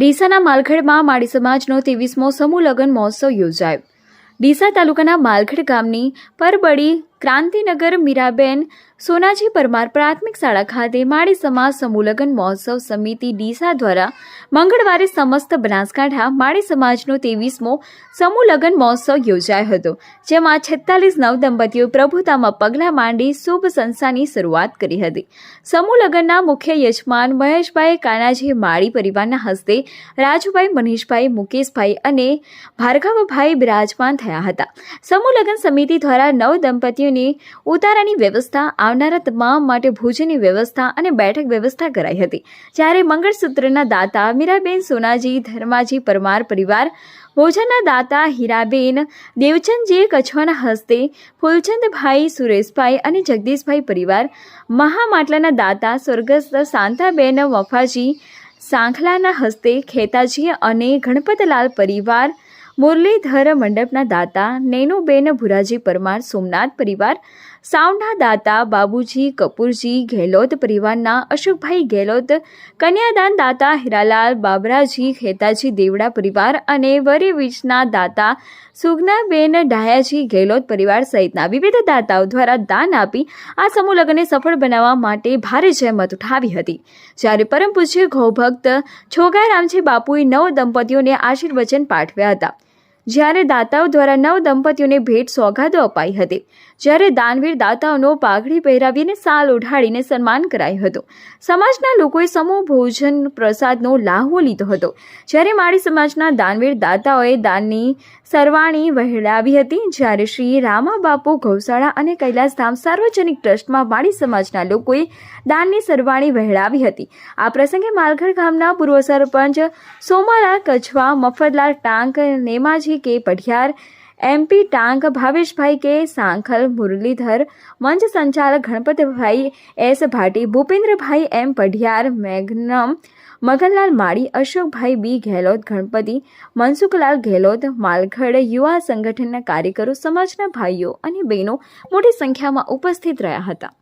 ડીસાના માલખેડમાં માળી સમાજનો 23મો સમૂહ લગ્ન મહોત્સવ યોજાયો। ડીસા તાલુકાના માલખેડ ગામની પરબડી ક્રાંતિનગર મીરાબેન સોનાજી પરમાર પ્રાથમિક શાળા ખાતે માળી સમાજ સમૂહ લગ્ન મહોત્સવ સમિતિ ડીસા દ્વારા મંગળવારે સમસ્ત બનાસકાંઠા માળી સમાજનો 23મો સમૂહ લગ્ન મહોત્સવ યોજાયો હતો, જેમાં 46 નવદંપતીઓ પ્રભુતામાં પગલાં માંડી શુભ સંસ્થાની શરૂઆત કરી હતી। સમૂહ લગ્નના મુખ્ય યજમાન મહેશભાઈ કાનાજી માળી પરિવારના હસ્તે રાજુભાઈ, મનીષભાઈ, મુકેશભાઈ અને ભાર્ગવભાઈ બિરાજમાન થયા હતા। સમૂહ લગ્ન સમિતિ દ્વારા નવદંપતીઓને ઉતારાની વ્યવસ્થા, આવનારા તમામ માટે ભોજનની વ્યવસ્થા અને બેઠક વ્યવસ્થા કરાઈ હતી। જ્યારે મંગળસૂત્રના દાતા મીરાબેન સોનાજી ધર્માજી પરમાર પરિવાર, ભોજનના દાતા હીરાબેન દેવચંદજી કચ્છવાના હસ્તે ફૂલચંદભાઈ, સુરેશભાઈ અને જગદીશભાઈ પરિવાર, મહામાટલાના દાતા સ્વર્ગસ્થ શાંતાબેન વફાજી સાંખલાના હસ્તે ખેતાજી અને ગણપતલાલ પરિવાર, મુરલીધર મંડપના દાતા નેનુબેન ભુરાજી પરમાર સોમનાથ પરિવાર, સાવના દાતા બાબુજી કપૂરજી ગેહલોત પરિવારના અશોકભાઈ ગેહલોત, કન્યાદાન દાતા હીરાલાલ બાબરાજી ખેતાજી દેવડા પરિવાર અને વરીવીજના દાતા સુગનાબેન ડાયાજી ગેહલોત પરિવાર સહિતના વિવિધ દાતાઓ દ્વારા દાન આપી આ સમૂહ લગ્નને સફળ બનાવવા માટે ભારે જહેમત ઉઠાવી હતી। જ્યારે પરમ પૂજ્ય ગૌભક્ત છોગારામજી બાપુએ નવ દંપતીઓને આશીર્વચન પાઠવ્યા હતા। જ્યારે દાતાઓ દ્વારા નવ દંપતીઓને ભેટ સોગાદો અપાઈ હતી। જ્યારે દાનવીર દાતાઓનો પાઘડી પહેરાવીને સાલ ઓઢાડીને સન્માન કરાયું હતું। સમાજના લોકોએ સમૂહ ભોજન પ્રસાદનો લાહવો લીધો હતો। જ્યારે માળી સમાજના દાનવીર દાતાઓએ દાનની સરવાણી વહેલાવી હતી। જ્યારે શ્રી રામા બાપુ ગૌશાળા અને કૈલાસધામ સાર્વજનિક ટ્રસ્ટમાં માળી સમાજના લોકોએ દાનની સરવાણી વહેલાવી હતી। આ પ્રસંગે માલખેડ ગામના પૂર્વ સરપંચ સોમાલાલ કચ્છવા, મફતલાલ ટાંક, નેમાજી કે પઢિયાર, MP ટાંક, ભાવેશભાઈ કે સાંખલ, મુરલીધર, મંચ સંચાલક ગણપતભાઈ S ભાટી, ભૂપેન્દ્રભાઈ M પઢિયાર, મેઘનમ મગનલાલ માળી, અશોકભાઈ B ગેહલોત, ગણપતિ મનસુખલાલ ગેહલોત, માલખેડ યુવા સંગઠનના કાર્યકરો, સમાજના ભાઈઓ અને બહેનો મોટી સંખ્યામાં ઉપસ્થિત રહ્યા હતા।